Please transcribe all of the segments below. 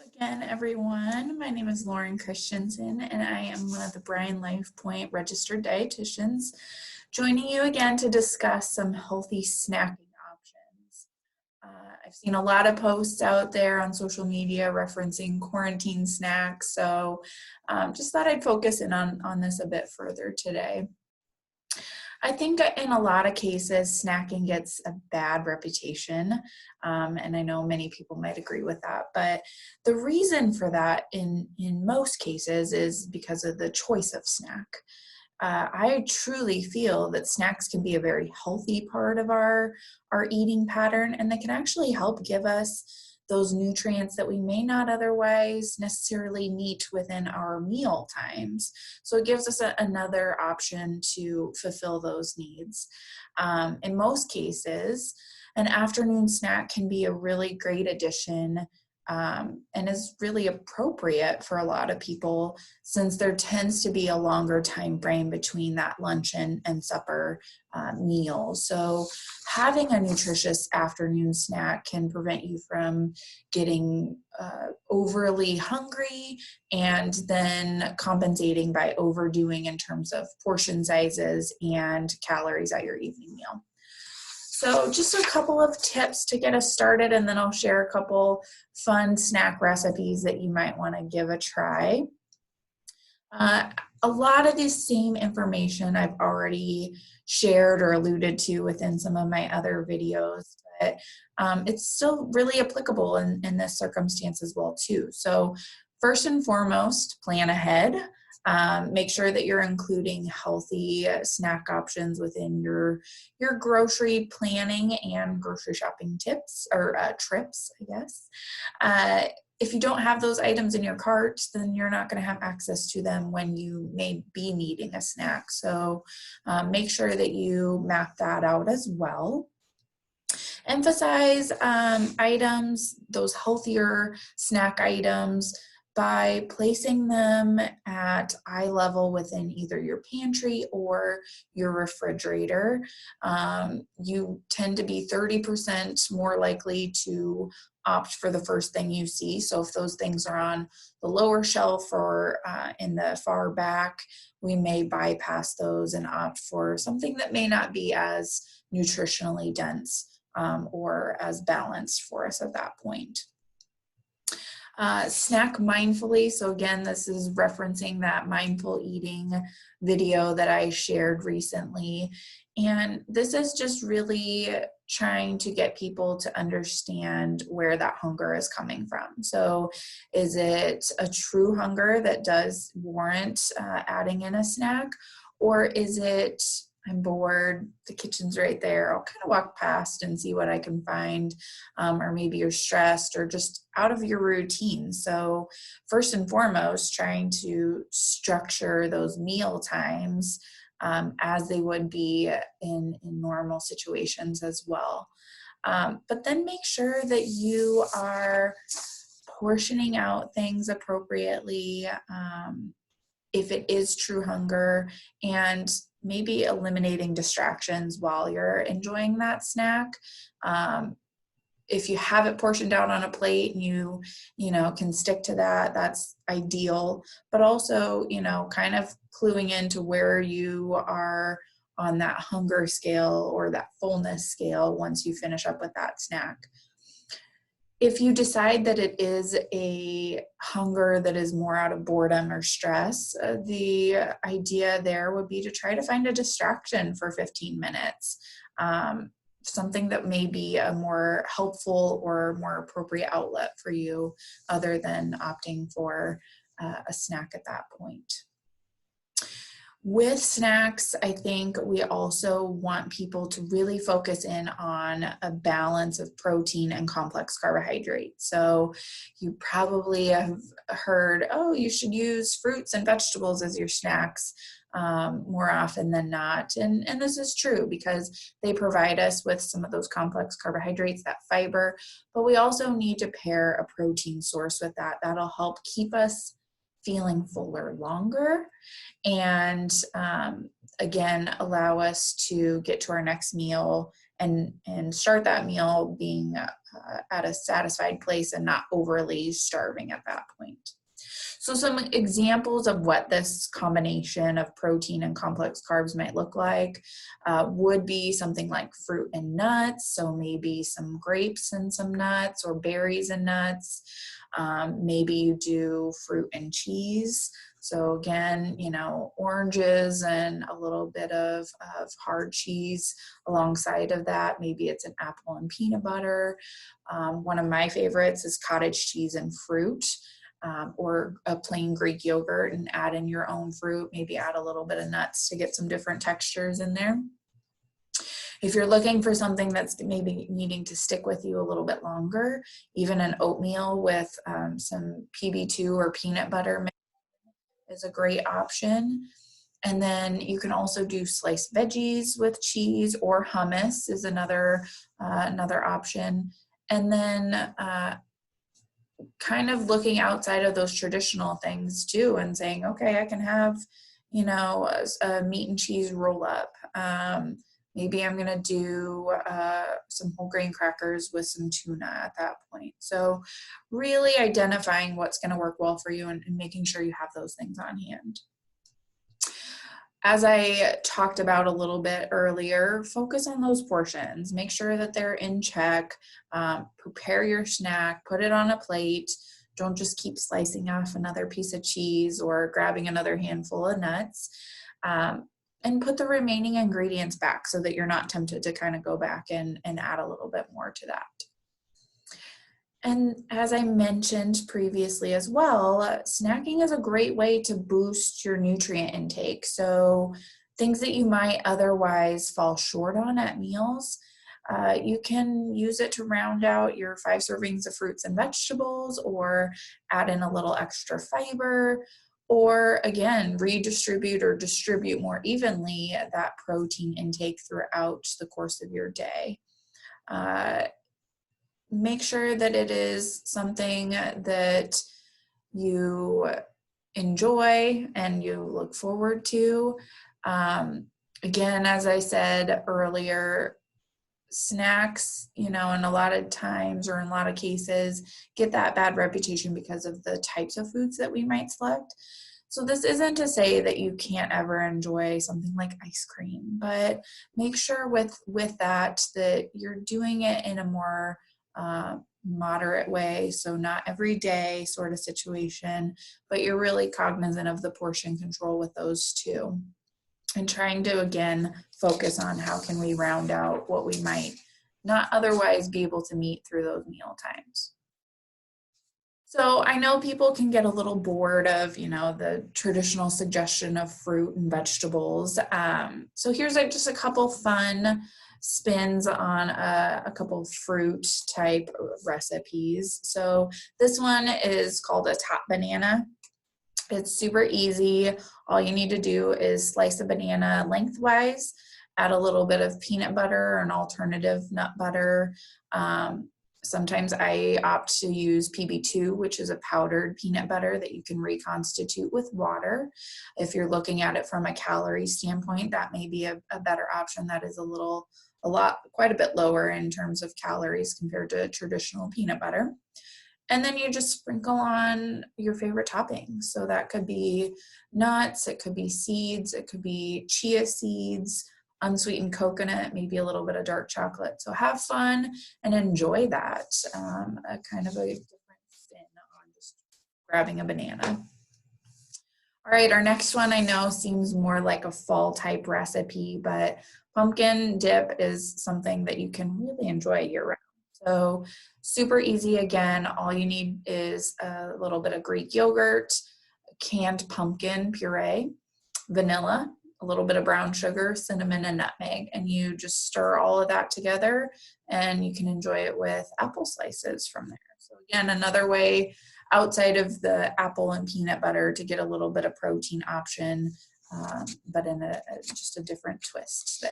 Again, everyone. My name is Lauren Christensen, and I am one of the Bryan LifePoint registered dietitians, joining you again to discuss some healthy snacking options. I've seen a lot of posts out there on social media referencing quarantine snacks, so just thought I'd focus in on this a bit further today. I think in a lot of cases, snacking gets a bad reputation, and I know many people might agree with that. But the reason for that, in most cases, is because of the choice of snack. I truly feel that snacks can be a very healthy part of our eating pattern, and they can actually help give us those nutrients that we may not otherwise necessarily meet within our meal times. So it gives us another option to fulfill those needs. In most cases, an afternoon snack can be a really great addition, and is really appropriate for a lot of people since there tends to be a longer time frame between that lunch and supper meal. So having a nutritious afternoon snack can prevent you from getting overly hungry and then compensating by overdoing in terms of portion sizes and calories at your evening meal. So just a couple of tips to get us started, and then I'll share a couple fun snack recipes that you might want to give a try. A lot of this same information I've already shared or alluded to within some of my other videos, but it's still really applicable in this circumstance as well too. So first and foremost, plan ahead. Make sure that you're including healthy snack options within your grocery planning and grocery shopping tips or trips, I guess. If you don't have those items in your cart, then you're not going to have access to them when you may be needing a snack. So make sure that you map that out as well. Emphasize items, those healthier snack items, by placing them at eye level within either your pantry or your refrigerator. You tend to be 30% more likely to opt for the first thing you see. So if those things are on the lower shelf or in the far back, we may bypass those and opt for something that may not be as nutritionally dense or as balanced for us at that point. Snack mindfully. So again, this is referencing that mindful eating video that I shared recently. And this is just really trying to get people to understand where that hunger is coming from. So is it a true hunger that does warrant adding in a snack? Or is it, I'm bored, the kitchen's right there, I'll kind of walk past and see what I can find, or maybe you're stressed or just out of your routine. So first and foremost, trying to structure those meal times as they would be in normal situations as well. But then make sure that you are portioning out things appropriately if it is true hunger, and maybe eliminating distractions while you're enjoying that snack. If you have it portioned out on a plate and you can stick to that, that's ideal. But also, kind of cluing into where you are on that hunger scale or that fullness scale once you finish up with that snack. If you decide that it is a hunger that is more out of boredom or stress, the idea there would be to try to find a distraction for 15 minutes, something that may be a more helpful or more appropriate outlet for you other than opting for a snack at that point. With snacks, I think we also want people to really focus in on a balance of protein and complex carbohydrates. So you probably have heard, oh, you should use fruits and vegetables as your snacks more often than not. And this is true because they provide us with some of those complex carbohydrates, that fiber, but we also need to pair a protein source with that. That'll help keep us feeling fuller longer, and again, allow us to get to our next meal and start that meal being at a satisfied place and not overly starving at that point. So some examples of what this combination of protein and complex carbs might look like would be something like fruit and nuts. So maybe some grapes and some nuts, or berries and nuts. Maybe you do fruit and cheese. So again, oranges and a little bit of hard cheese alongside of that. Maybe it's an apple and peanut butter. One of my favorites is cottage cheese and fruit. Or a plain Greek yogurt, and add in your own fruit, maybe add a little bit of nuts to get some different textures in there. If you're looking for something that's maybe needing to stick with you a little bit longer, even an oatmeal with some PB2 or peanut butter is a great option. And then you can also do sliced veggies with cheese, or hummus is another option. And then kind of looking outside of those traditional things too, and saying, okay, I can have, a meat and cheese roll up. Maybe I'm going to do some whole grain crackers with some tuna at that point. So really identifying what's going to work well for you, and making sure you have those things on hand. As I talked about a little bit earlier, focus on those portions. Make sure that they're in check. Prepare your snack, put it on a plate. Don't just keep slicing off another piece of cheese or grabbing another handful of nuts. And put the remaining ingredients back so that you're not tempted to kind of go back and add a little bit more to that. And as I mentioned previously as well, snacking is a great way to boost your nutrient intake. So things that you might otherwise fall short on at meals, you can use it to round out your 5 servings of fruits and vegetables, or add in a little extra fiber, or again, redistribute or distribute more evenly that protein intake throughout the course of your day. Make sure that it is something that you enjoy and you look forward to. Again, as I said earlier, snacks, in a lot of times, or in a lot of cases, get that bad reputation because of the types of foods that we might select. So this isn't to say that you can't ever enjoy something like ice cream, but make sure with that you're doing it in a more moderate way. So not every day sort of situation, but you're really cognizant of the portion control with those two, and trying to, again, focus on how can we round out what we might not otherwise be able to meet through those meal times. So I know people can get a little bored of, the traditional suggestion of fruit and vegetables. So here's just a couple fun spins on a couple fruit type recipes. So this one is called a top banana. It's super easy. All you need to do is slice a banana lengthwise, add a little bit of peanut butter or an alternative nut butter. Sometimes I opt to use PB2, which is a powdered peanut butter that you can reconstitute with water. If you're looking at it from a calorie standpoint, that may be a better option. That is quite a bit lower in terms of calories compared to traditional peanut butter. And then you just sprinkle on your favorite toppings. So that could be nuts, it could be seeds, it could be chia seeds, unsweetened coconut, maybe a little bit of dark chocolate. So have fun and enjoy that. A kind of a different spin on just grabbing a banana. All right, our next one I know seems more like a fall type recipe, but pumpkin dip is something that you can really enjoy year round. So super easy. Again, all you need is a little bit of Greek yogurt, canned pumpkin puree, vanilla, a little bit of brown sugar, cinnamon, and nutmeg. And you just stir all of that together, and you can enjoy it with apple slices from there. So again, another way outside of the apple and peanut butter to get a little bit of protein option, but in just a different twist there.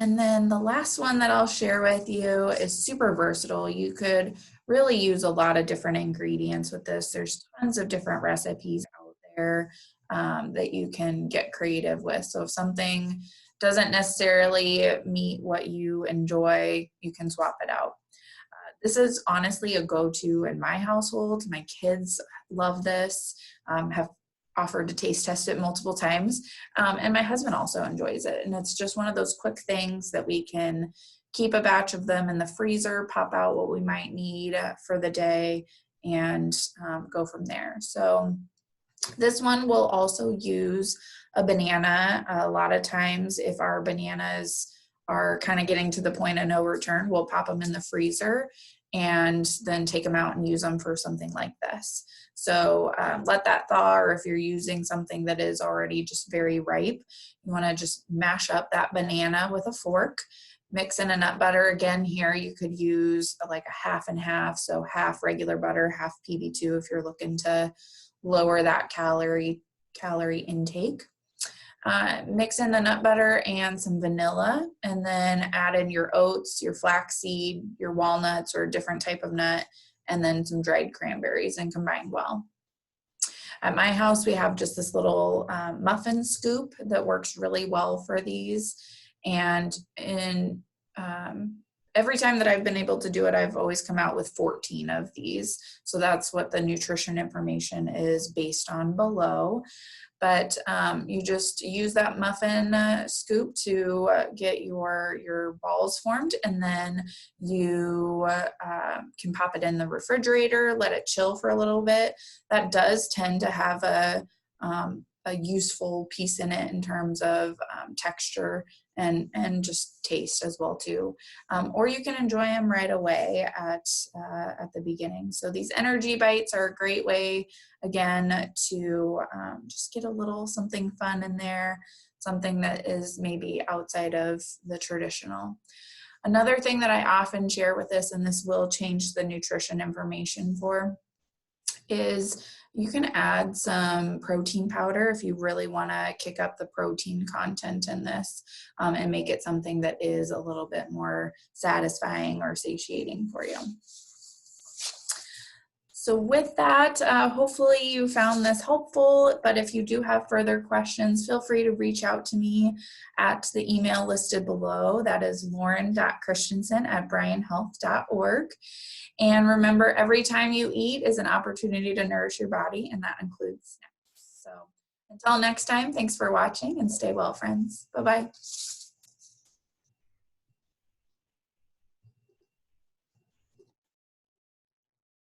And then the last one that I'll share with you is super versatile. You could really use a lot of different ingredients with this. There's tons of different recipes out there that you can get creative with. So if something doesn't necessarily meet what you enjoy, you can swap it out. This is honestly a go-to in my household. My kids love this, have offered to taste test it multiple times, and my husband also enjoys it. And it's just one of those quick things that we can keep a batch of them in the freezer, pop out what we might need for the day, and go from there. So this one will also use a banana. A lot of times if our bananas are kind of getting to the point of no return, we'll pop them in the freezer and then take them out and use them for something like this. So let that thaw, or if you're using something that is already just very ripe, you want to just mash up that banana with a fork, mix in a nut butter. Again, here you could use like a half and half, so half regular butter, half PB2 if you're looking to lower that calorie intake. Mix in the nut butter and some vanilla, and then add in your oats, your flaxseed, your walnuts, or a different type of nut, and then some dried cranberries, and combine well. At my house, we have just this little muffin scoop that works really well for these. And every time that I've been able to do it, I've always come out with 14 of these. So that's what the nutrition information is based on below. But you just use that muffin scoop to get your balls formed, and then you can pop it in the refrigerator, let it chill for a little bit. That does tend to have a useful piece in it in terms of texture and just taste as well too. Or you can enjoy them right away at the beginning. So these energy bites are a great way, again, to just get a little something fun in there, something that is maybe outside of the traditional. Another thing that I often share with this, and this will change the nutrition information for, is you can add some protein powder if you really want to kick up the protein content in this, and make it something that is a little bit more satisfying or satiating for you. So with that, hopefully you found this helpful, but if you do have further questions, feel free to reach out to me at the email listed below. That is lauren.christensen@bryanhealth.org. And remember, every time you eat is an opportunity to nourish your body, and that includes snacks. So until next time, thanks for watching, and stay well, friends. Bye-bye.